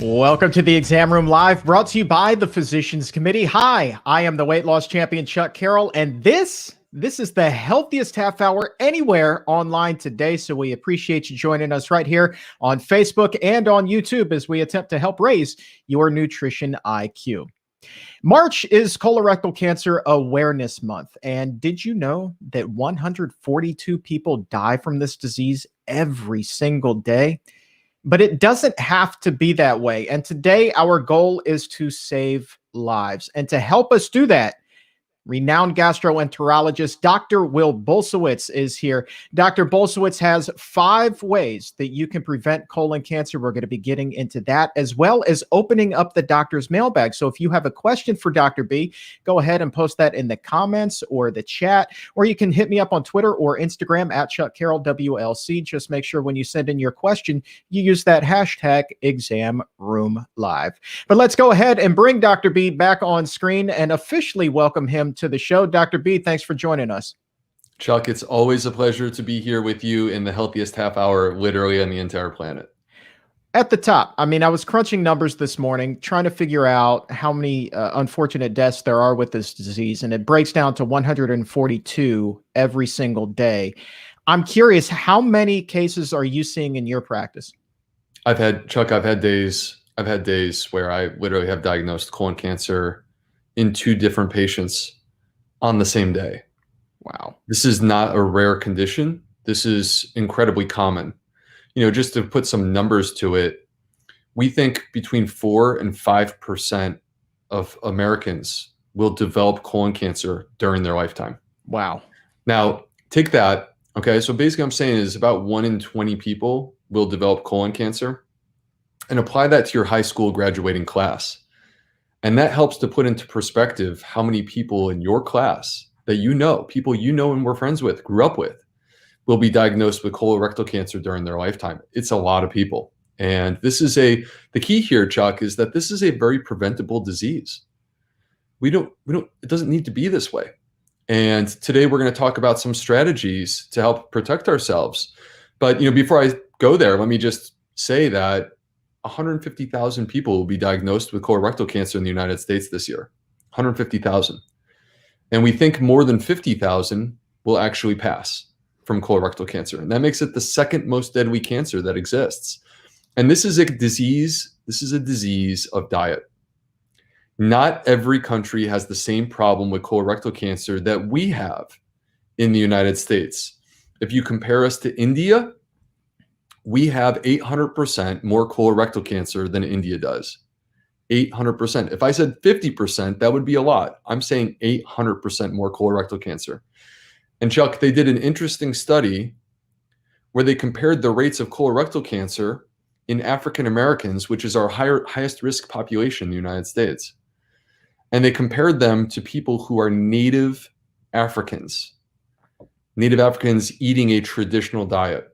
Welcome to the Exam Room Live, brought to you by the Physicians Committee. Hi, I am the weight loss champion, Chuck Carroll, and this is the healthiest half hour anywhere online today. So we appreciate you joining us right here on Facebook and on YouTube as we attempt to help raise your nutrition IQ. March is Colorectal Cancer Awareness Month. And did you know that 142 people die from this disease every single day? But it doesn't have to be that way. And today, our goal is to save lives. And to help us do that, renowned gastroenterologist Dr. Will Bulsiewicz is here. Dr. Bulsiewicz has 5 ways that you can prevent colon cancer. We're going to be getting into that, as well as opening up the doctor's mailbag. So if you have a question for Dr. B, go ahead and post that in the comments or the chat, or you can hit me up on Twitter or Instagram at Chuck Carroll WLC. Just make sure when you send in your question, you use that hashtag #ExamRoomLive. But let's go ahead and bring Dr. B back on screen and officially welcome him to the show. Dr. B, thanks for joining us. Chuck, it's always a pleasure to be here with you in the healthiest half hour literally on the entire planet. At the top, I was crunching numbers this morning, trying to figure out how many unfortunate deaths there are with this disease, and it breaks down to 142 every single day. I'm curious, how many cases are you seeing in your practice? I've had days where I literally have diagnosed colon cancer in 2 different patients on the same day. Wow. This is not a rare condition. This is incredibly common. Just to put some numbers to it, we think between 4 and 5% of Americans will develop colon cancer during their lifetime. Wow. Now, take that. Okay. So basically I'm saying is about 1 in 20 people will develop colon cancer, and apply that to your high school graduating class. And that helps to put into perspective how many people in your class that people and were friends with, grew up with, will be diagnosed with colorectal cancer during their lifetime. It's a lot of people. And the key here, Chuck, is that this is a very preventable disease. It doesn't need to be this way. And today we're going to talk about some strategies to help protect ourselves. But, before I go there, let me just say that 150,000 people will be diagnosed with colorectal cancer in the United States this year. 150,000. And we think more than 50,000 will actually pass from colorectal cancer. And that makes it the second most deadly cancer that exists. And this is a disease of diet. Not every country has the same problem with colorectal cancer that we have in the United States. If you compare us to India, we have 800% more colorectal cancer than India does. 800%. If I said 50%, that would be a lot. I'm saying 800% more colorectal cancer. And Chuck, they did an interesting study where they compared the rates of colorectal cancer in African Americans, which is our highest risk population in the United States. And they compared them to people who are Native Africans eating a traditional diet.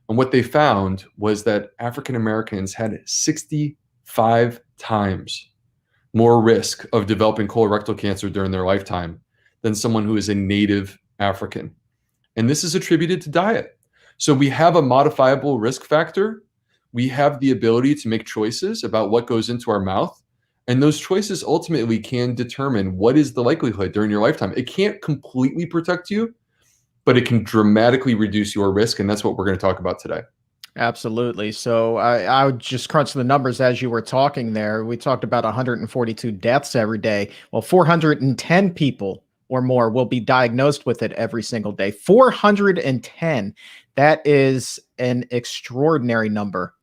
And what they found was that African Americans had 65 times more risk of developing colorectal cancer during their lifetime than someone who is a native African. And this is attributed to diet. So we have a modifiable risk factor. We have the ability to make choices about what goes into our mouth. And those choices ultimately can determine what is the likelihood during your lifetime. It can't completely protect you, but it can dramatically reduce your risk. And that's what we're going to talk about today. Absolutely. So I would just crunch the numbers as you were talking there. We talked about 142 deaths every day. Well, 410 people or more will be diagnosed with it every single day. 410. That is an extraordinary number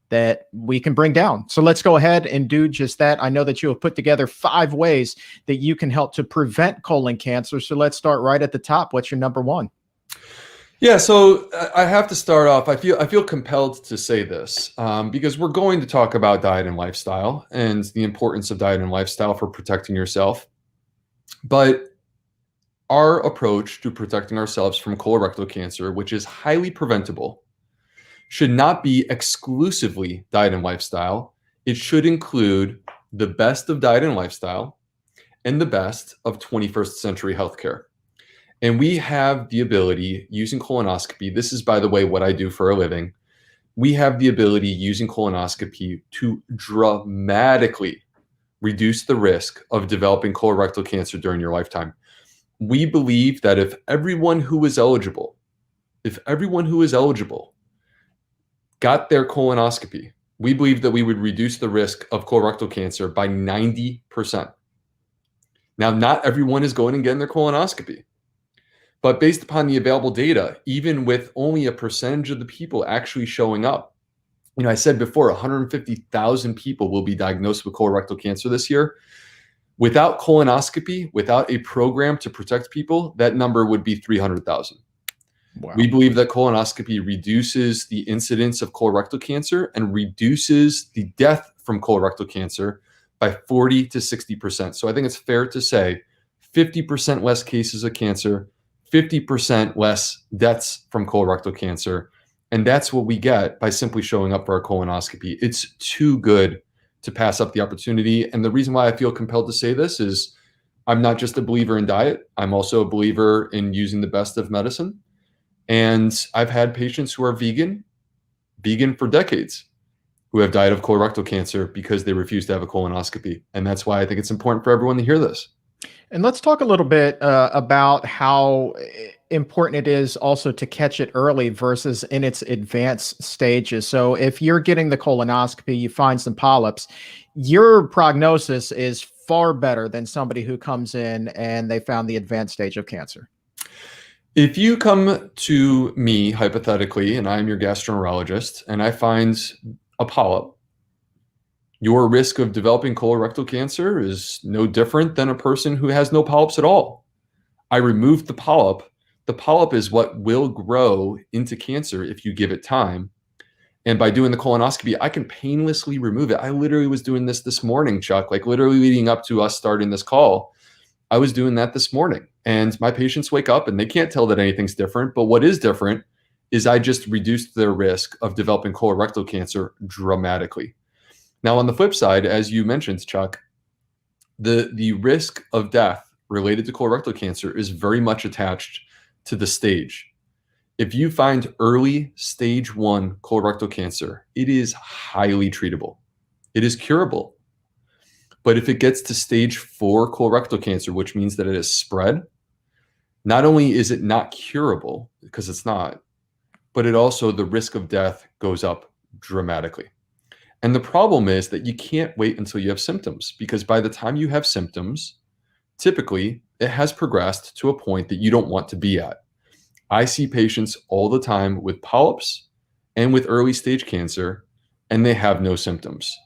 that we can bring down. So let's go ahead and do just that. I know that you have put together 5 ways that you can help to prevent colon cancer. So let's start right at the top. What's your number 1? Yeah, so I have to start off. I feel compelled to say this because we're going to talk about diet and lifestyle and the importance of diet and lifestyle for protecting yourself. But our approach to protecting ourselves from colorectal cancer, which is highly preventable, should not be exclusively diet and lifestyle. It should include the best of diet and lifestyle and the best of 21st century healthcare. And we have the ability, using colonoscopy, this is, by the way, what I do for a living, we have the ability using colonoscopy to dramatically reduce the risk of developing colorectal cancer during your lifetime. We believe that if everyone who is eligible got their colonoscopy, we believe that we would reduce the risk of colorectal cancer by 90%. Now, not everyone is going and getting their colonoscopy, but based upon the available data, even with only a percentage of the people actually showing up, I said before, 150,000 people will be diagnosed with colorectal cancer this year. Without colonoscopy, without a program to protect people, that number would be 300,000. Wow. We believe that colonoscopy reduces the incidence of colorectal cancer and reduces the death from colorectal cancer by 40 to 60%. So I think it's fair to say 50% less cases of cancer, 50% less deaths from colorectal cancer. And that's what we get by simply showing up for our colonoscopy. It's too good to pass up the opportunity. And the reason why I feel compelled to say this is I'm not just a believer in diet. I'm also a believer in using the best of medicine. And I've had patients who are vegan for decades, who have died of colorectal cancer because they refuse to have a colonoscopy. And that's why I think it's important for everyone to hear this. And let's talk a little bit about how important it is also to catch it early versus in its advanced stages. So if you're getting the colonoscopy, you find some polyps, your prognosis is far better than somebody who comes in and they found the advanced stage of cancer. If you come to me, hypothetically, and I'm your gastroenterologist, and I find a polyp, your risk of developing colorectal cancer is no different than a person who has no polyps at all. I removed the polyp. The polyp is what will grow into cancer if you give it time. And by doing the colonoscopy, I can painlessly remove it. I literally was doing this morning, Chuck, like literally leading up to us starting this call. I was doing that this morning, and my patients wake up and they can't tell that anything's different. But what is different is I just reduced their risk of developing colorectal cancer dramatically. Now, on the flip side, as you mentioned, Chuck, the risk of death related to colorectal cancer is very much attached to the stage. If you find early stage 1 colorectal cancer, it is highly treatable. It is curable. But if it gets to stage 4 colorectal cancer, which means that it has spread, not only is it not curable, because it's not, but it also, the risk of death goes up dramatically. And the problem is that you can't wait until you have symptoms, because by the time you have symptoms, typically it has progressed to a point that you don't want to be at. I see patients all the time with polyps and with early stage cancer, and they have no symptoms.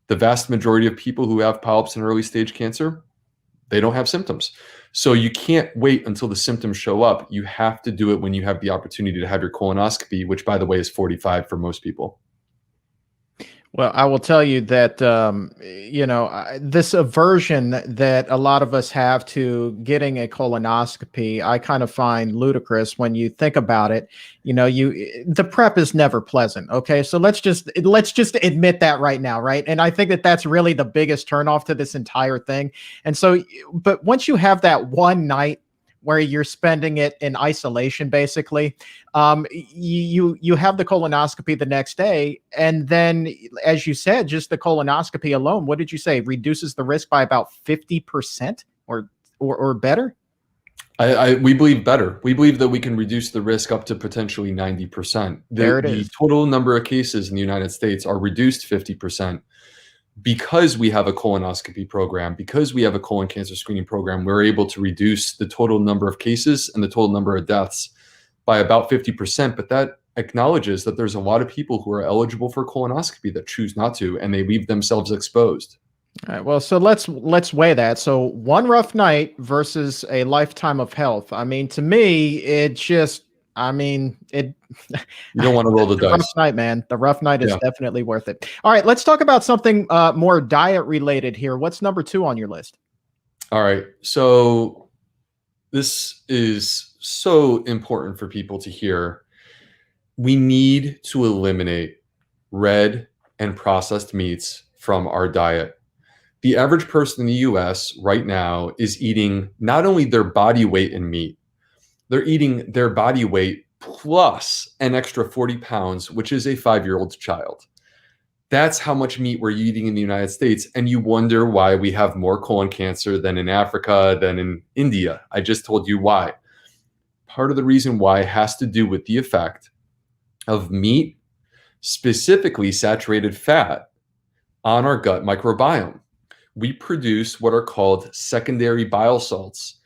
The vast majority of people who have polyps and early stage cancer, they don't have symptoms. So you can't wait until the symptoms show up. You have to do it when you have the opportunity to have your colonoscopy, which, by the way, is 45 for most people. Well, I will tell you that, this aversion that a lot of us have to getting a colonoscopy, I kind of find ludicrous when you think about it. The prep is never pleasant. Okay. So let's just admit that right now. Right. And I think that that's really the biggest turnoff to this entire thing. And so, but once you have that one night where you're spending it in isolation, basically, you have the colonoscopy the next day. And then, as you said, just the colonoscopy alone, what did you say, reduces the risk by about 50% or better? We believe better. We believe that we can reduce the risk up to potentially 90%. The total number of cases in the United States are reduced 50%. Because we have a colonoscopy program, because we have a colon cancer screening program, we're able to reduce the total number of cases and the total number of deaths by about 50%. But that acknowledges that there's a lot of people who are eligible for colonoscopy that choose not to, and they leave themselves exposed. All right. Well, so let's weigh that. So one rough night versus a lifetime of health. I mean, to me, you don't want to roll the dice. Rough night, man. The rough night is definitely worth it. All right, let's talk about something more diet related here. What's number 2 on your list? All right. So this is so important for people to hear. We need to eliminate red and processed meats from our diet. The average person in the US right now is eating not only their body weight in meat, they're eating their body weight plus an extra 40 pounds, which is a 5-year-old child. That's how much meat we're eating in the United States. And you wonder why we have more colon cancer than in Africa, than in India. I just told you why. Part of the reason why has to do with the effect of meat, specifically saturated fat, on our gut microbiome. We produce what are called secondary bile salts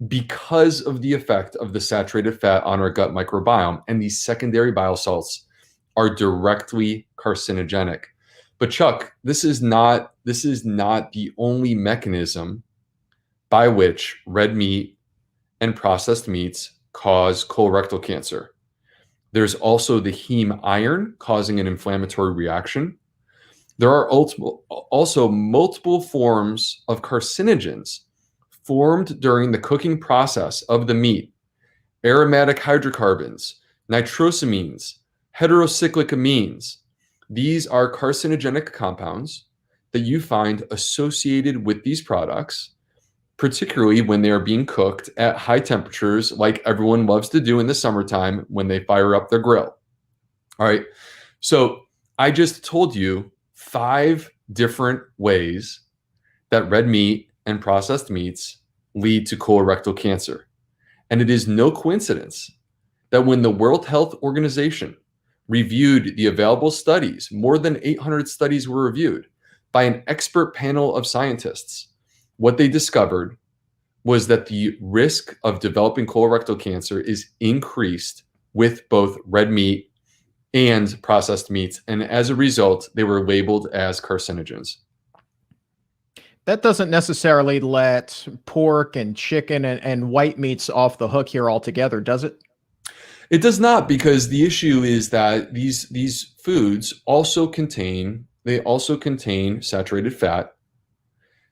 because of the effect of the saturated fat on our gut microbiome. And these secondary bile salts are directly carcinogenic. But Chuck, this is not the only mechanism by which red meat and processed meats cause colorectal cancer. There's also the heme iron causing an inflammatory reaction. There are also multiple forms of carcinogens formed during the cooking process of the meat: aromatic hydrocarbons, nitrosamines, heterocyclic amines. These are carcinogenic compounds that you find associated with these products, particularly when they are being cooked at high temperatures, like everyone loves to do in the summertime when they fire up their grill. All right. So I just told you 5 different ways that red meat and processed meats lead to colorectal cancer. And it is no coincidence that when the World Health Organization reviewed the available studies, more than 800 studies were reviewed by an expert panel of scientists, what they discovered was that the risk of developing colorectal cancer is increased with both red meat and processed meats. And as a result, they were labeled as carcinogens. That doesn't necessarily let pork and chicken and white meats off the hook here altogether, does it? It does not, because the issue is that these foods also contain saturated fat.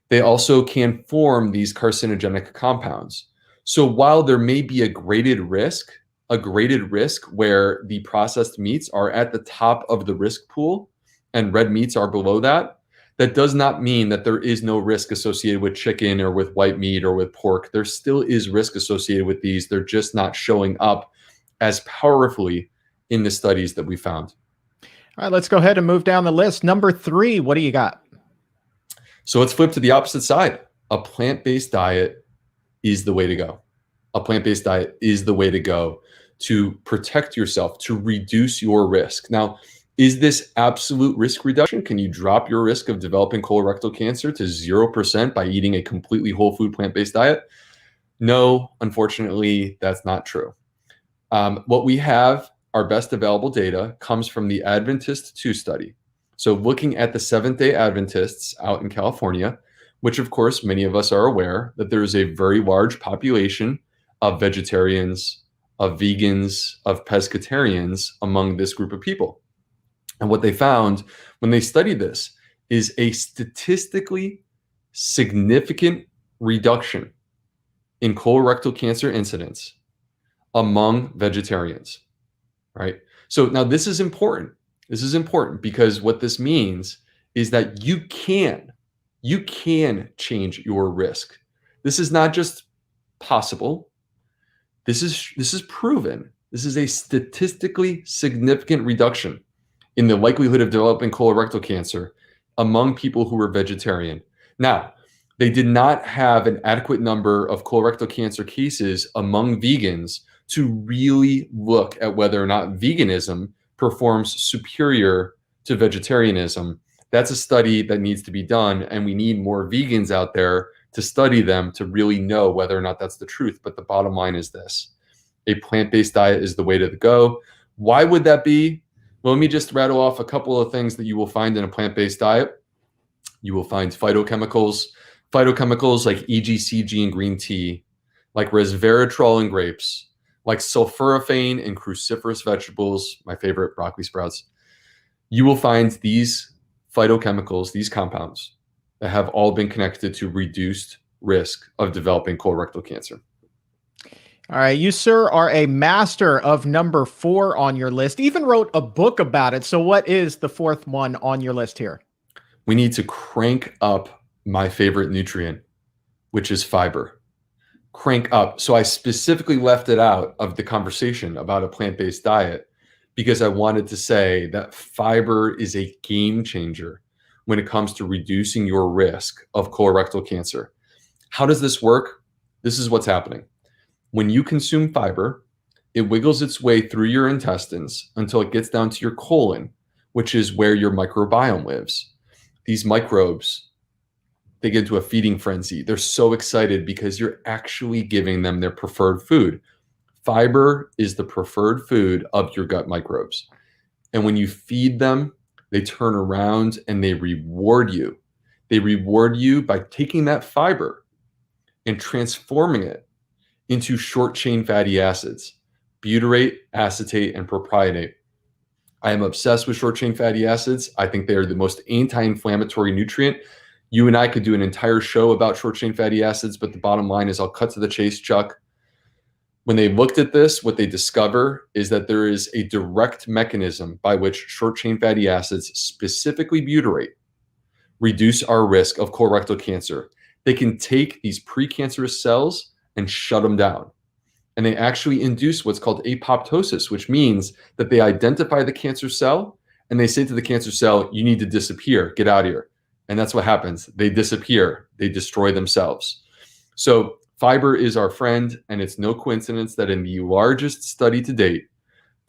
They also can form these carcinogenic compounds. So while there may be a graded risk where the processed meats are at the top of the risk pool and red meats are below that, that does not mean that there is no risk associated with chicken or with white meat or with pork. There still is risk associated with these. They're just not showing up as powerfully in the studies that we found. All right, let's go ahead and move down the list. Number 3, what do you got? So let's flip to the opposite side. A plant-based diet is the way to go. A plant-based diet is the way to go to protect yourself, to reduce your risk. Now, is this absolute risk reduction? Can you drop your risk of developing colorectal cancer to 0% by eating a completely whole food plant-based diet? No, unfortunately, that's not true. What we have, our best available data, comes from the Adventist 2 study. So looking at the Seventh-day Adventists out in California, which of course many of us are aware that there is a very large population of vegetarians, of vegans, of pescatarians among this group of people. And what they found when they studied this is a statistically significant reduction in colorectal cancer incidence among vegetarians, right? So now this is important. This is important because what this means is that you can change your risk. This is not just possible. This is proven. This is a statistically significant reduction in the likelihood of developing colorectal cancer among people who were vegetarian. Now, they did not have an adequate number of colorectal cancer cases among vegans to really look at whether or not veganism performs superior to vegetarianism. That's a study that needs to be done, and we need more vegans out there to study them to really know whether or not that's the truth. But the bottom line is this: a plant-based diet is the way to go. Why would that be? Well, let me just rattle off a couple of things that you will find in a plant-based diet. You will find phytochemicals like EGCG in green tea, like resveratrol in grapes, like sulforaphane in cruciferous vegetables, my favorite, broccoli sprouts. You will find these phytochemicals, these compounds, that have all been connected to reduced risk of developing colorectal cancer. All right, you, sir, are a master of number 4 on your list. Even wrote a book about it. So what is the 4th one on your list here? We need to crank up my favorite nutrient, which is fiber. crank up. So I specifically left it out of the conversation about a plant-based diet because I wanted to say that fiber is a game changer when it comes to reducing your risk of colorectal cancer. How does this work? This is what's happening. When you consume fiber, it wiggles its way through your intestines until it gets down to your colon, which is where your microbiome lives. These microbes, they get into a feeding frenzy. They're so excited because you're actually giving them their preferred food. Fiber is the preferred food of your gut microbes. And when you feed them, they turn around and they reward you. They reward you by taking that fiber and transforming it into short chain fatty acids, butyrate, acetate, and propionate. I am obsessed with short chain fatty acids. I think they are the most anti-inflammatory nutrient. You and I could do an entire show about short chain fatty acids, but the bottom line is I'll cut to the chase, Chuck. When they looked at this, what they discover is that there is a direct mechanism by which short chain fatty acids, specifically butyrate, reduce our risk of colorectal cancer. They can take these precancerous cells and shut them down. And they actually induce what's called apoptosis, which means that they identify the cancer cell and they say to the cancer cell, you need to disappear, get out of here. And that's what happens. They disappear, they destroy themselves. So fiber is our friend, and it's no coincidence that in the largest study to date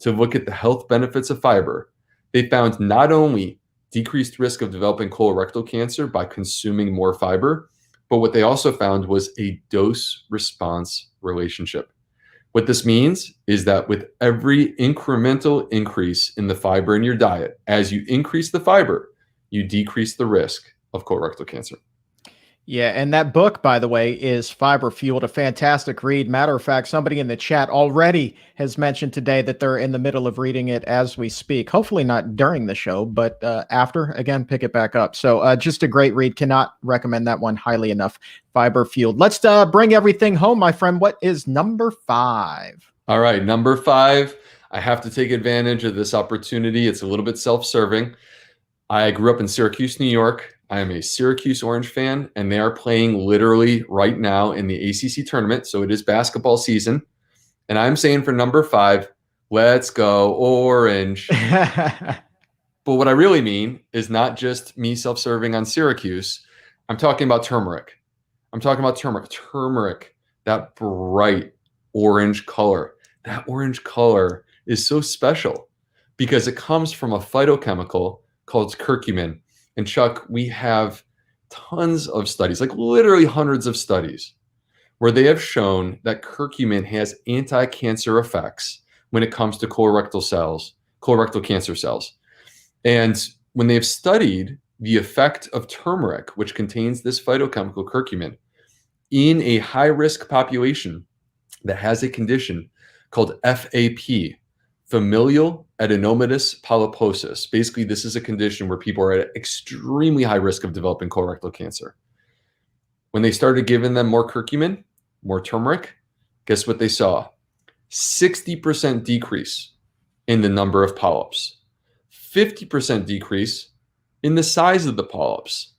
to look at the health benefits of fiber, they found not only decreased risk of developing colorectal cancer by consuming more fiber, but what they also found was a dose-response relationship. What this means is that with every incremental increase in the fiber in your diet, as you increase the fiber, you decrease the risk of colorectal cancer. Yeah, and that book, by the way, is Fiber Fueled, a fantastic read. Matter of fact, somebody in the chat already has mentioned today that they're in the middle of reading it as we speak. Hopefully not during the show, but after, again, pick it back up. So just a great read. Cannot recommend that one highly enough. Fiber Fueled. Let's bring everything home, my friend. What is number 5? All right, number 5. I have to take advantage of this opportunity. It's a little bit self-serving. I grew up in Syracuse, New York. I am a Syracuse Orange fan, and they are playing literally right now in the ACC tournament. So it is basketball season. And I'm saying for number 5, let's go Orange. But what I really mean is not just me self-serving on Syracuse. I'm talking about turmeric. I'm talking about turmeric. Turmeric, that bright orange color. That orange color is so special because it comes from a phytochemical called curcumin. And Chuck, we have tons of studies, like literally hundreds of studies, where they have shown that curcumin has anti-cancer effects when it comes to colorectal cancer cells. And when they've studied the effect of turmeric, which contains this phytochemical curcumin, in a high-risk population that has a condition called FAP, familial adenomatous polyposis. Basically, this is a condition where people are at extremely high risk of developing colorectal cancer. When they started giving them more curcumin, more turmeric, guess what they saw? 60% decrease in the number of polyps, 50% decrease in the size of the polyps.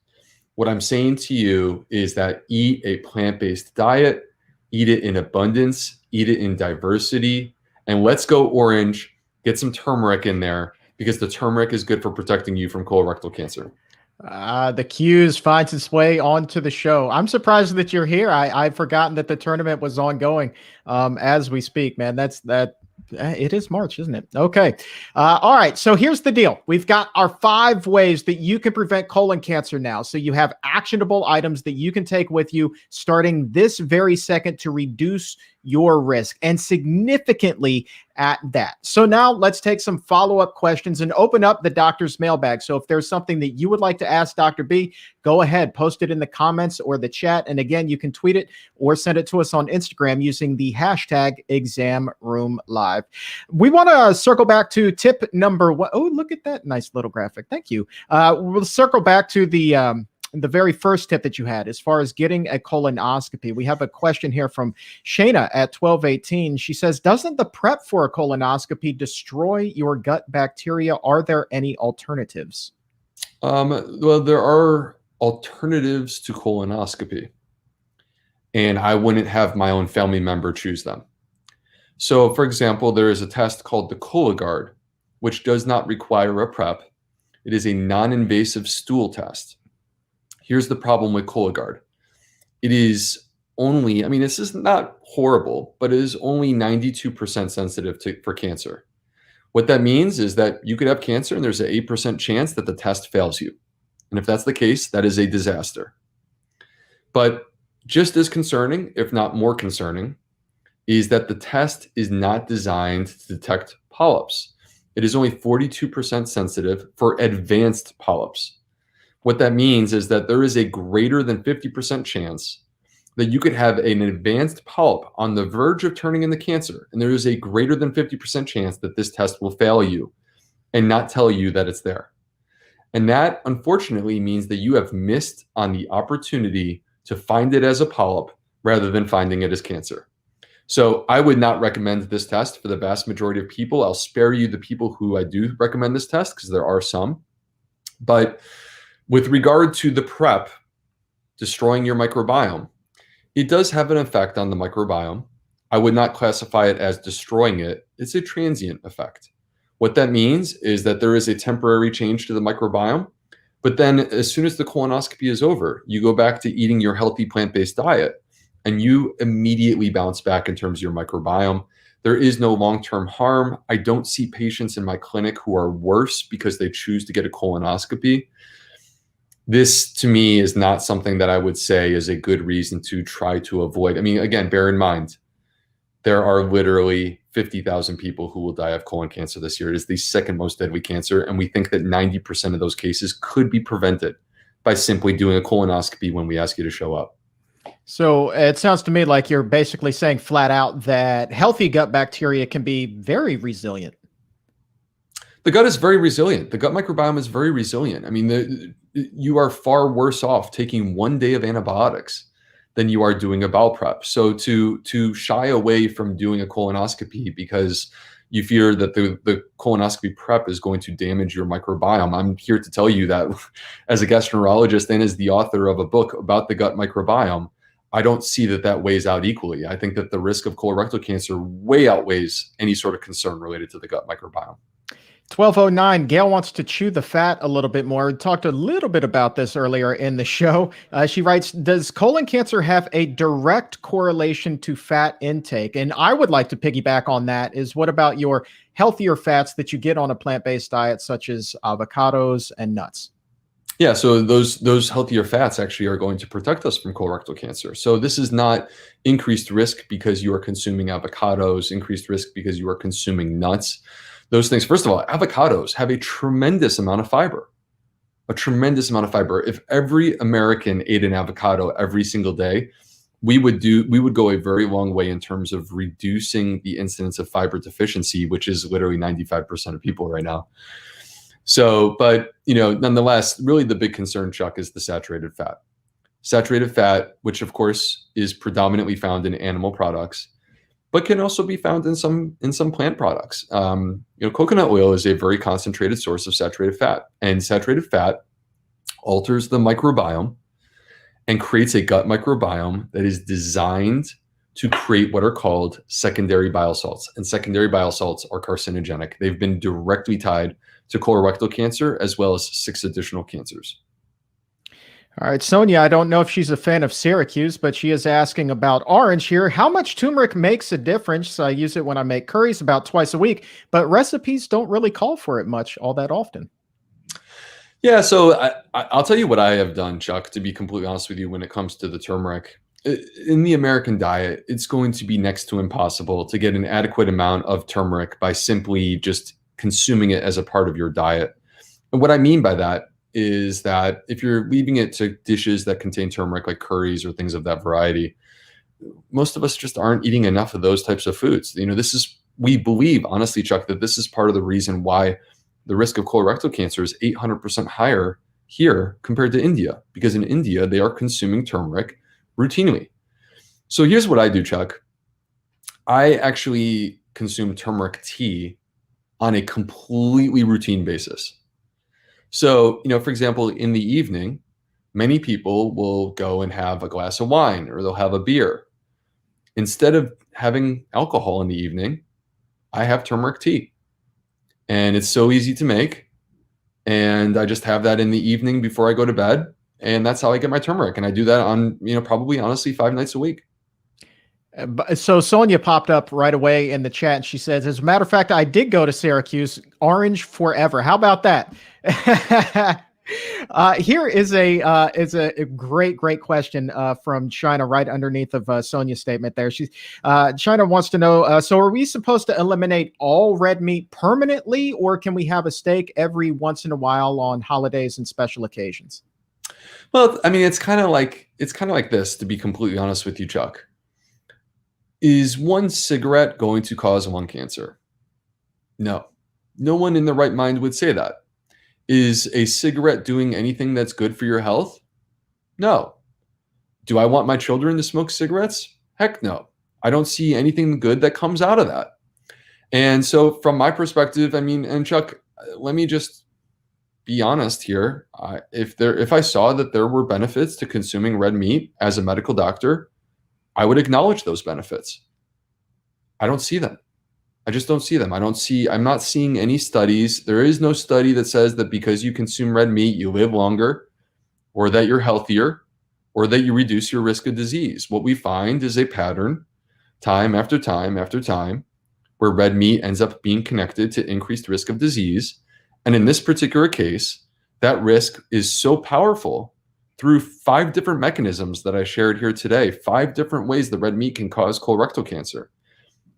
What I'm saying to you is that eat a plant-based diet, eat it in abundance, eat it in diversity, and let's go Orange, get some turmeric in there because the turmeric is good for protecting you from colorectal cancer. The cues finds its way onto the show. I'm surprised that you're here. I've forgotten that the tournament was ongoing as we speak, man. It is March, isn't it? Okay. All right. So here's the deal. We've got our 5 ways that you can prevent colon cancer now. So you have actionable items that you can take with you starting this very second to reduce your risk, and significantly at that. So now let's take some follow-up questions and open up the doctor's mailbag. So if there's something that you would like to ask Dr. B, go ahead, post it in the comments or the chat. And again, you can tweet it or send it to us on Instagram using the hashtag #ExamRoomLive. We want to circle back to tip number 1. Oh, look at that nice little graphic. Thank you. We'll circle back to the very first tip that you had as far as getting a colonoscopy. We have a question here from Shayna at 1218. She says, doesn't the prep for a colonoscopy destroy your gut bacteria? Are there any alternatives? Well, there are alternatives to colonoscopy. and I wouldn't have my own family member choose them. So, for example, there is a test called the Cologuard, which does not require a prep. It is a non-invasive stool test. Here's the problem with Cologuard. It is only, I mean, this is not horrible, but it is only 92% sensitive for cancer. What that means is that you could have cancer and there's an 8% chance that the test fails you. And if that's the case, that is a disaster. But just as concerning, if not more concerning, is that the test is not designed to detect polyps. It is only 42% sensitive for advanced polyps. What that means is that there is a greater than 50% chance that you could have an advanced polyp on the verge of turning into cancer, and there is a greater than 50% chance that this test will fail you and not tell you that it's there. And that, unfortunately, means that you have missed on the opportunity to find it as a polyp rather than finding it as cancer. So I would not recommend this test for the vast majority of people. I'll spare you the people who I do recommend this test because there are some. But with regard to the prep, destroying your microbiome, it does have an effect on the microbiome. I would not classify it as destroying it. It's a transient effect. What that means is that there is a temporary change to the microbiome, but then as soon as the colonoscopy is over, you go back to eating your healthy plant-based diet and you immediately bounce back in terms of your microbiome. There is no long-term harm. I don't see patients in my clinic who are worse because they choose to get a colonoscopy. This, to me, is not something that I would say is a good reason to try to avoid. I mean, again, bear in mind, there are literally 50,000 people who will die of colon cancer this year. It is the second most deadly cancer, and we think that 90% of those cases could be prevented by simply doing a colonoscopy when we ask you to show up. So it sounds to me like you're basically saying flat out that healthy gut bacteria can be very resilient. The gut is very resilient. The gut microbiome is very resilient. I mean, you are far worse off taking 1 day of antibiotics than you are doing a bowel prep. So to shy away from doing a colonoscopy because you fear that the colonoscopy prep is going to damage your microbiome, I'm here to tell you that as a gastroenterologist and as the author of a book about the gut microbiome, I don't see that that weighs out equally. I think that the risk of colorectal cancer way outweighs any sort of concern related to the gut microbiome. 1209, Gail wants to chew the fat a little bit more. We talked a little bit about this earlier in the show. She writes, does colon cancer have a direct correlation to fat intake? And I would like to piggyback on that is what about your healthier fats that you get on a plant-based diet, such as avocados and nuts? Yeah, so those healthier fats actually are going to protect us from colorectal cancer. So this is not increased risk because you are consuming avocados, increased risk because you are consuming nuts. Those things, first of all, avocados have a tremendous amount of fiber, a tremendous amount of fiber. If every American ate an avocado every single day, we would go a very long way in terms of reducing the incidence of fiber deficiency, which is literally 95% of people right now. So, but nonetheless, really the big concern, Chuck, is the saturated fat. Saturated fat, which of course is predominantly found in animal products, but can also be found in some plant products. Coconut oil is a very concentrated source of saturated fat, and saturated fat alters the microbiome and creates a gut microbiome that is designed to create what are called secondary bile salts. And secondary bile salts are carcinogenic. They've been directly tied to colorectal cancer as well as 6 additional cancers. All right, Sonia, I don't know if she's a fan of Syracuse, but she is asking about orange here. How much turmeric makes a difference? I use it when I make curries about twice a week, but recipes don't really call for it much all that often. Yeah, so I'll tell you what I have done, Chuck, to be completely honest with you, when it comes to the turmeric. In the American diet, it's going to be next to impossible to get an adequate amount of turmeric by simply just consuming it as a part of your diet. And what I mean by that is that if you're leaving it to dishes that contain turmeric, like curries or things of that variety, most of us just aren't eating enough of those types of foods. We believe, honestly, Chuck, that this is part of the reason why the risk of colorectal cancer is 800% higher here compared to India, because in India, they are consuming turmeric routinely. So here's what I do, Chuck. I actually consume turmeric tea on a completely routine basis. So, for example, in the evening, many people will go and have a glass of wine or they'll have a beer. Instead of having alcohol in the evening, I have turmeric tea. And it's so easy to make. And I just have that in the evening before I go to bed. And that's how I get my turmeric. And I do that on, probably honestly 5 nights a week. So Sonia popped up right away in the chat and she says, as a matter of fact, I did go to Syracuse. Orange forever. How about that? Here is a great question from China right underneath of Sonia's statement there. China wants to know, so are we supposed to eliminate all red meat permanently, or can we have a steak every once in a while on holidays and special occasions? Well, I mean, it's kind of like this, to be completely honest with you, Chuck. Is one cigarette going to cause lung cancer? No. No one in their right mind would say that. Is a cigarette doing anything that's good for your health? No. Do I want my children to smoke cigarettes? Heck no. I don't see anything good that comes out of that. And so from my perspective, I mean, and Chuck, let me just be honest here. If I saw that there were benefits to consuming red meat as a medical doctor, I would acknowledge those benefits. I don't see them. I just don't see them. I'm not seeing any studies. There is no study that says that because you consume red meat, you live longer, or that you're healthier, or that you reduce your risk of disease. What we find is a pattern, time after time after time, where red meat ends up being connected to increased risk of disease. And in this particular case, that risk is so powerful through 5 different mechanisms that I shared here today, 5 different ways that red meat can cause colorectal cancer.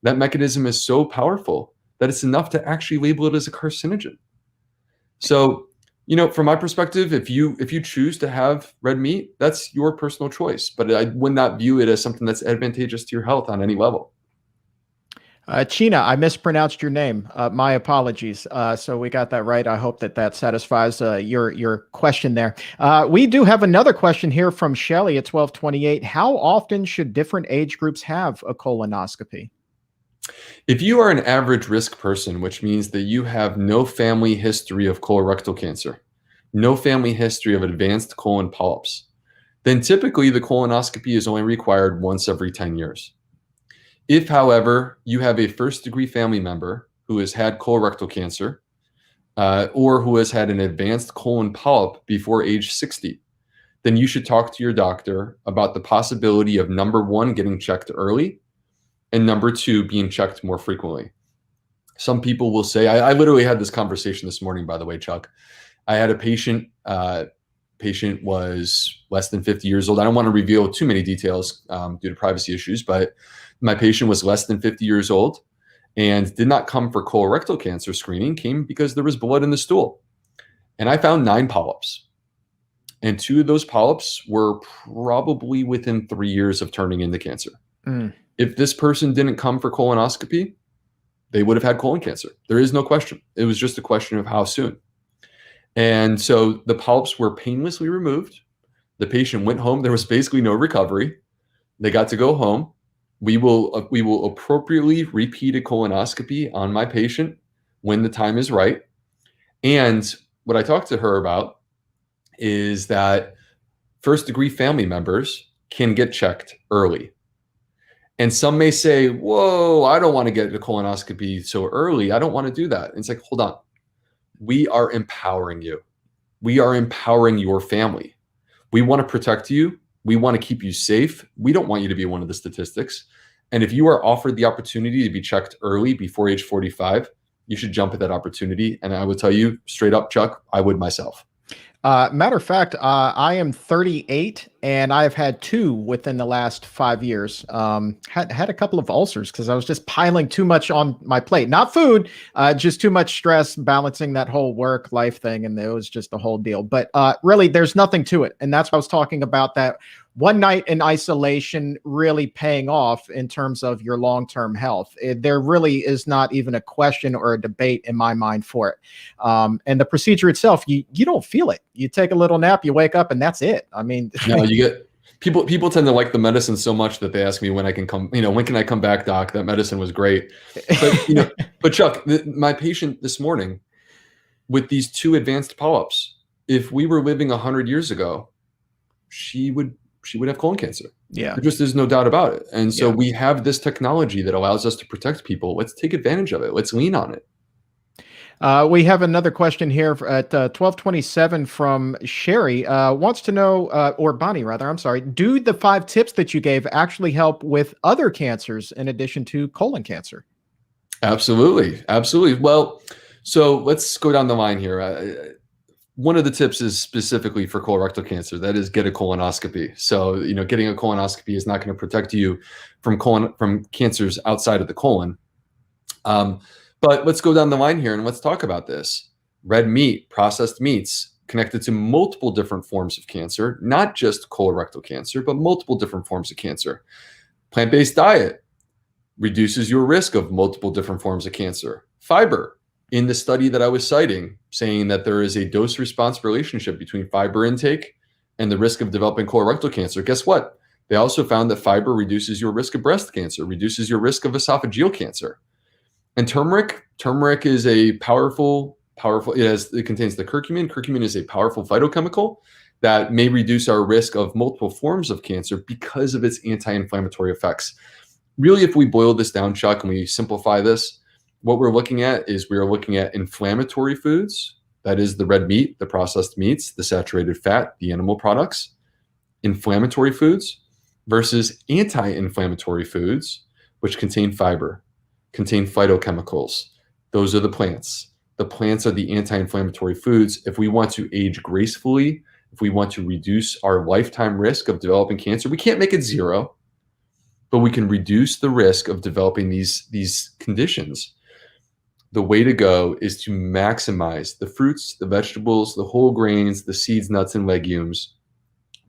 That mechanism is so powerful that it's enough to actually label it as a carcinogen. So, from my perspective, if you choose to have red meat, that's your personal choice. But I would not view it as something that's advantageous to your health on any level. China, I mispronounced your name. My apologies. So we got that right. I hope that satisfies your question there. We do have another question here from Shelly at 1228. How often should different age groups have a colonoscopy? If you are an average risk person, which means that you have no family history of colorectal cancer, no family history of advanced colon polyps, then typically the colonoscopy is only required once every 10 years. If, however, you have a first-degree family member who has had colorectal cancer or who has had an advanced colon polyp before age 60, then you should talk to your doctor about the possibility of, number 1, getting checked early, and number 2, being checked more frequently. Some people will say, I literally had this conversation this morning, by the way, Chuck. I had a patient was less than 50 years old. I don't want to reveal too many details due to privacy issues, but my patient was less than 50 years old and did not come for colorectal cancer screening, came because there was blood in the stool. And I found 9 polyps. And 2 of those polyps were probably within 3 years of turning into cancer. If this person didn't come for colonoscopy, they would have had colon cancer. There is no question. It was just a question of how soon. And so the polyps were painlessly removed. The patient went home. There was basically no recovery. They got to go home. We will appropriately repeat a colonoscopy on my patient when the time is right. And what I talked to her about is that first-degree family members can get checked early. And some may say, whoa, I don't want to get a colonoscopy so early. I don't want to do that. And it's like, hold on. We are empowering you. We are empowering your family. We want to protect you. We want to keep you safe. We don't want you to be one of the statistics. And if you are offered the opportunity to be checked early before age 45, you should jump at that opportunity. And I will tell you straight up, Chuck, I would myself. Matter of fact, I am 38 and I've had 2 within the last 5 years. Had a couple of ulcers because I was just piling too much on my plate. Not food, just too much stress, balancing that whole work life thing. And it was just the whole deal. But really, there's nothing to it. And that's what I was talking about, that one night in isolation really paying off in terms of your long-term health. There really is not even a question or a debate in my mind for it. And the procedure itself, you don't feel it. You take a little nap, you wake up, and that's it. I mean, no, you get people tend to like the medicine so much that they ask me when I can come. When can I come back, doc? That medicine was great. But but Chuck, my patient this morning with these 2 advanced polyps, if we were living 100 years ago, she would have colon cancer. Yeah. There just is no doubt about it. And so Yeah. we have this technology that allows us to protect people. Let's take advantage of it. Let's lean on it. We have another question here at 1227 from Sherry. Wants to know, or Bonnie rather, I'm sorry, do the 5 tips that you gave actually help with other cancers in addition to colon cancer? Absolutely. Absolutely. Well, so let's go down the line here. One of the tips is specifically for colorectal cancer. That is, get a colonoscopy. So, getting a colonoscopy is not going to protect you from cancers outside of the colon. But let's go down the line here and let's talk about this. Red meat, processed meats, connected to multiple different forms of cancer, not just colorectal cancer, but multiple different forms of cancer. Plant-based diet reduces your risk of multiple different forms of cancer. Fiber, in the study that I was citing, saying that there is a dose-response relationship between fiber intake and the risk of developing colorectal cancer. Guess what? They also found that fiber reduces your risk of breast cancer, reduces your risk of esophageal cancer. And turmeric is a powerful, it contains the curcumin. Curcumin is a powerful phytochemical that may reduce our risk of multiple forms of cancer because of its anti-inflammatory effects. Really, if we boil this down, Chuck, and we simplify this, what we're looking at inflammatory foods. That is the red meat, the processed meats, the saturated fat, the animal products, inflammatory foods versus anti-inflammatory foods, which contain fiber, contain phytochemicals. Those are the plants. The plants are the anti-inflammatory foods. If we want to age gracefully, if we want to reduce our lifetime risk of developing cancer, we can't make it zero, but we can reduce the risk of developing these conditions. The way to go is to maximize the fruits, the vegetables, the whole grains, the seeds, nuts, and legumes.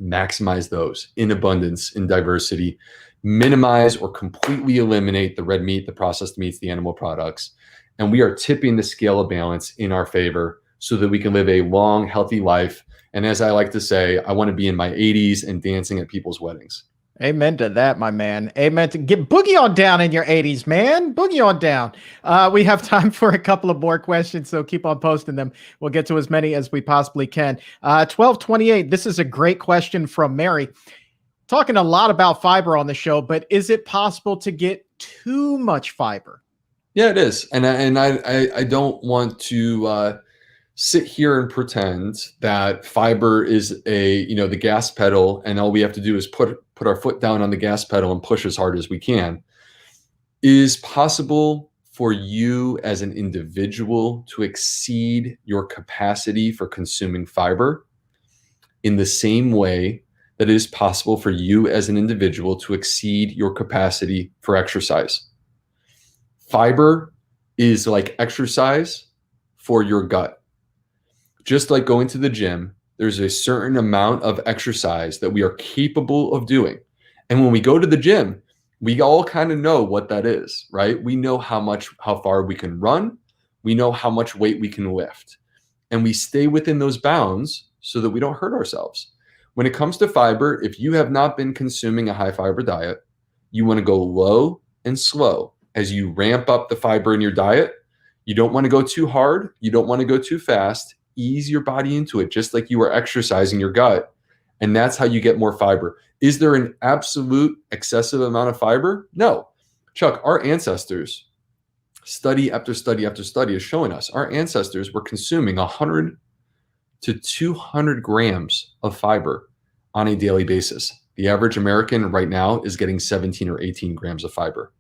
Maximize those in abundance, in diversity. Minimize or completely eliminate the red meat, the processed meats, the animal products. And we are tipping the scale of balance in our favor so that we can live a long, healthy life. And as I like to say, I want to be in my 80s and dancing at people's weddings. Amen to that, my man. Amen to get boogie on down in your 80s, man. Boogie on down. We have time for a couple of more questions, so keep on posting them. We'll get to as many as we possibly can. 1228, this is a great question from Mary. Talking a lot about fiber on the show, but is it possible to get too much fiber? Yeah, it is. And I don't want to sit here and pretend that fiber is the gas pedal, and all we have to do is put our foot down on the gas pedal and push as hard as we can. It is possible for you as an individual to exceed your capacity for consuming fiber in the same way that it is possible for you as an individual to exceed your capacity for exercise. Fiber is like exercise for your gut. Just like going to the gym, there's a certain amount of exercise that we are capable of doing. And when we go to the gym, we all kind of know what that is, right? We know how far we can run. We know how much weight we can lift. And we stay within those bounds so that we don't hurt ourselves. When it comes to fiber, if you have not been consuming a high fiber diet, you want to go low and slow as you ramp up the fiber in your diet. You don't want to go too hard. You don't want to go too fast. Ease your body into it, just like you are exercising your gut. And that's how you get more fiber. Is there an absolute excessive amount of fiber? No. Chuck, our ancestors, study after study after study is showing us our ancestors were consuming 100 to 200 grams of fiber on a daily basis. The average American right now is getting 17 or 18 grams of fiber.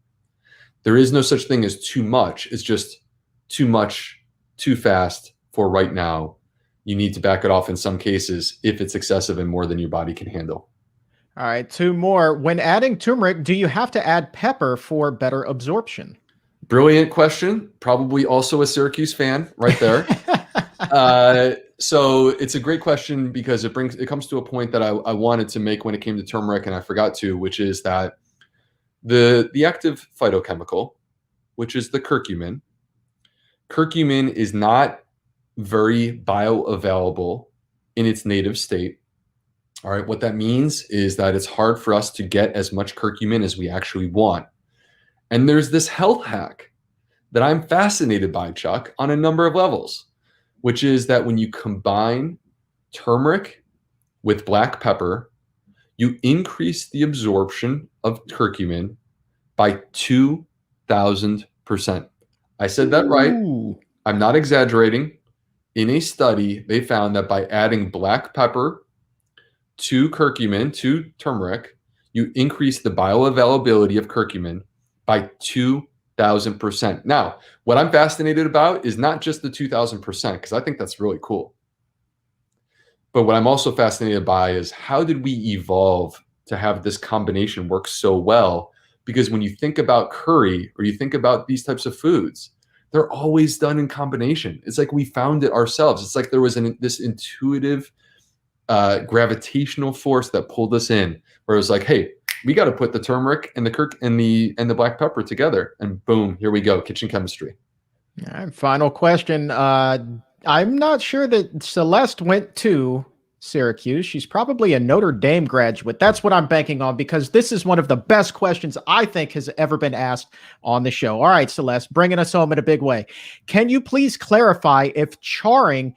There is no such thing as too much. It's just too much, too fast for right now. You need to back it off in some cases if it's excessive and more than your body can handle. All right, 2 more. When adding turmeric, do you have to add pepper for better absorption? Brilliant question. Probably also a Syracuse fan right there. So it's a great question because it comes to a point that I wanted to make when it came to turmeric and I forgot to, which is that the active phytochemical, which is the curcumin is not very bioavailable in its native state. All right, what that means is that it's hard for us to get as much curcumin as we actually want. And there's this health hack that I'm fascinated by, Chuck, on a number of levels, which is that when you combine turmeric with black pepper you increase the absorption of curcumin by 2,000%. I said that right. Ooh. I'm not exaggerating. In a study, they found that by adding black pepper to curcumin, to turmeric, you increase the bioavailability of curcumin by 2,000%. Now, what I'm fascinated about is not just the 2,000%, because I think that's really cool. But what I'm also fascinated by is how did we evolve to have this combination work so well? Because when you think about curry or you think about these types of foods, they're always done in combination. It's like we found it ourselves. It's like there was this intuitive gravitational force that pulled us in, where it was like, hey, we got to put the turmeric and the black pepper together, and boom, here we go, kitchen chemistry. All right, final question. I'm not sure that Celeste went to Syracuse. She's probably a Notre Dame graduate. That's what I'm banking on, because this is one of the best questions I think has ever been asked on the show. All right, Celeste, bringing us home in a big way. Can you please clarify if charring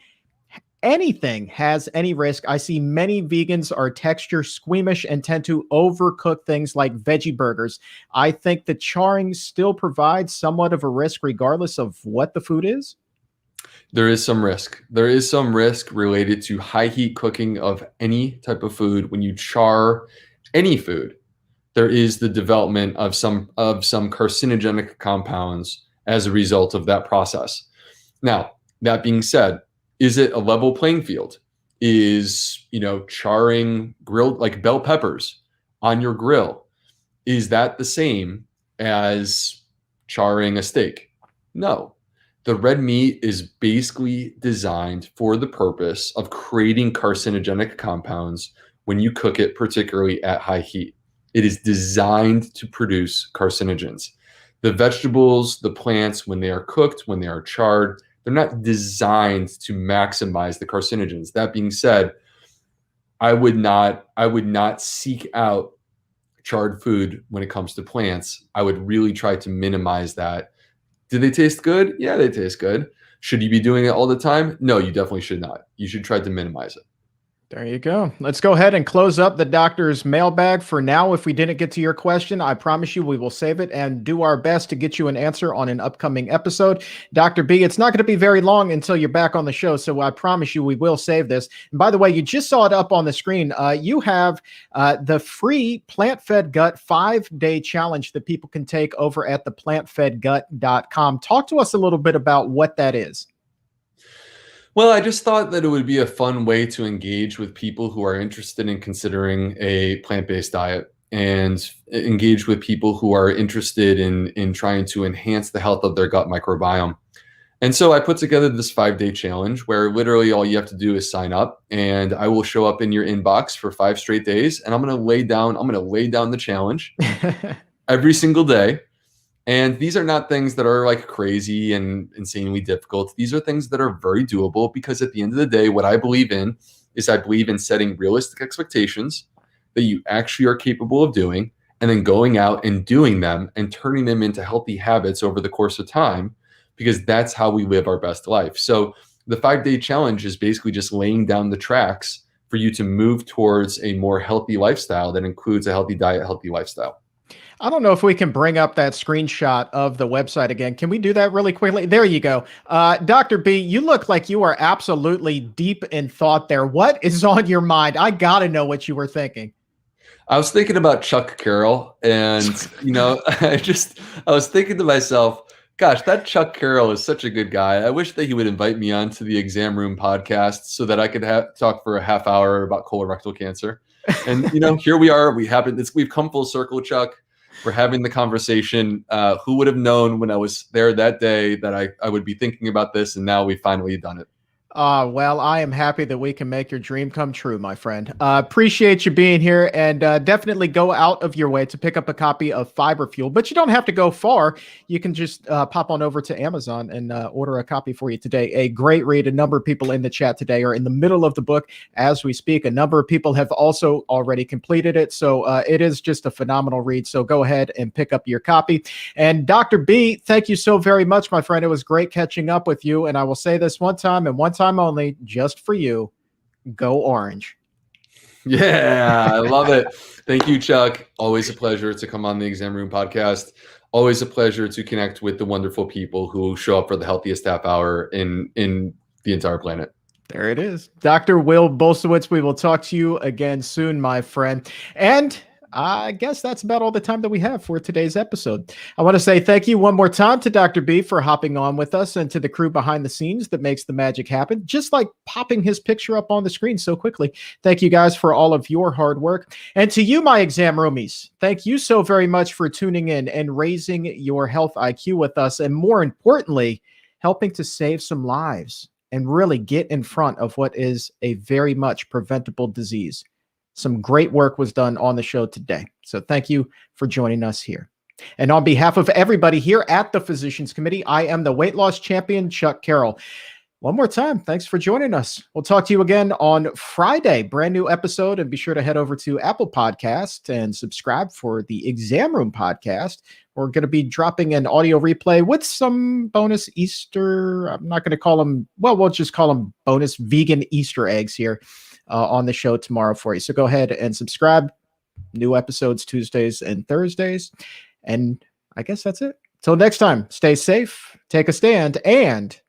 anything has any risk? I see many vegans are texture squeamish and tend to overcook things like veggie burgers. I think the charring still provides somewhat of a risk regardless of what the food is. There is some risk. There is some risk related to high heat cooking of any type of food. When you char any food, there is the development of some carcinogenic compounds as a result of that process. Now, that being said, is it a level playing field? Is, charring grilled like bell peppers on your grill, is that the same as charring a steak? No. The red meat is basically designed for the purpose of creating carcinogenic compounds when you cook it, particularly at high heat. It is designed to produce carcinogens. The vegetables, the plants, when they are cooked, when they are charred, they're not designed to maximize the carcinogens. That being said, I would not seek out charred food when it comes to plants. I would really try to minimize that. Do they taste good? Yeah, they taste good. Should you be doing it all the time? No, you definitely should not. You should try to minimize it. There you go. Let's go ahead and close up the doctor's mailbag for now. If we didn't get to your question, I promise you we will save it and do our best to get you an answer on an upcoming episode. Dr. B, it's not going to be very long until you're back on the show, so I promise you we will save this. And by the way, you just saw it up on the screen. You have the free plant-fed gut 5-day challenge that people can take over at theplantfedgut.com. Talk to us a little bit about what that is. Well, I just thought that it would be a fun way to engage with people who are interested in considering a plant-based diet, and engage with people who are interested in trying to enhance the health of their gut microbiome. And so I put together this 5-day challenge where literally all you have to do is sign up, and I will show up in your inbox for 5 straight days, and I'm going to lay down the challenge every single day. And these are not things that are like crazy and insanely difficult. These are things that are very doable, because at the end of the day, what I believe in is setting realistic expectations that you actually are capable of doing, and then going out and doing them and turning them into healthy habits over the course of time, because that's how we live our best life. So the 5-day challenge is basically just laying down the tracks for you to move towards a more healthy lifestyle that includes a healthy diet, healthy lifestyle. I don't know if we can bring up that screenshot of the website again. Can we do that really quickly? There you go. Dr. B, you look like you are absolutely deep in thought there. What is on your mind? I got to know what you were thinking. I was thinking about Chuck Carroll, and, I was thinking to myself, gosh, that Chuck Carroll is such a good guy. I wish that he would invite me onto the Exam Room podcast so that I could talk for a half hour about colorectal cancer. And, here we are. We've come full circle, Chuck. We're having the conversation. Who would have known when I was there that day that I would be thinking about this, and now we've finally done it. Well, I am happy that we can make your dream come true, my friend. Appreciate you being here, and definitely go out of your way to pick up a copy of Fiber Fuel. But you don't have to go far. You can just pop on over to Amazon and order a copy for you today. A great read. A number of people in the chat today are in the middle of the book as we speak. A number of people have also already completed it. So it is just a phenomenal read. So go ahead and pick up your copy. And Dr. B, thank you so very much, my friend. It was great catching up with you. And I will say this one time and one time only, just for you, go Orange. Yeah, I love it. Thank you, Chuck. Always a pleasure to come on the Exam Room podcast. Always a pleasure to connect with the wonderful people who show up for the healthiest half hour in the entire planet. There it is. Dr. Will Bulsiewicz, we will talk to you again soon, my friend. And I guess that's about all the time that we have for today's episode. I want to say thank you one more time to Dr. B for hopping on with us and to the crew behind the scenes that makes the magic happen, just like popping his picture up on the screen so quickly. Thank you guys for all of your hard work. And to you, my exam roomies, thank you so very much for tuning in and raising your health IQ with us. And more importantly, helping to save some lives and really get in front of what is a very much preventable disease. Some great work was done on the show today. So thank you for joining us here. And on behalf of everybody here at the Physicians Committee, I am the weight loss champion, Chuck Carroll. One more time, thanks for joining us. We'll talk to you again on Friday, brand new episode. And be sure to head over to Apple Podcast and subscribe for the Exam Room podcast. We're going to be dropping an audio replay with some bonus Easter. I'm not going to call them, well, we'll just call them bonus vegan Easter eggs here on the show tomorrow for you. So go ahead and subscribe. New episodes Tuesdays and Thursdays. And I guess that's it. Till next time, stay safe, take a stand, and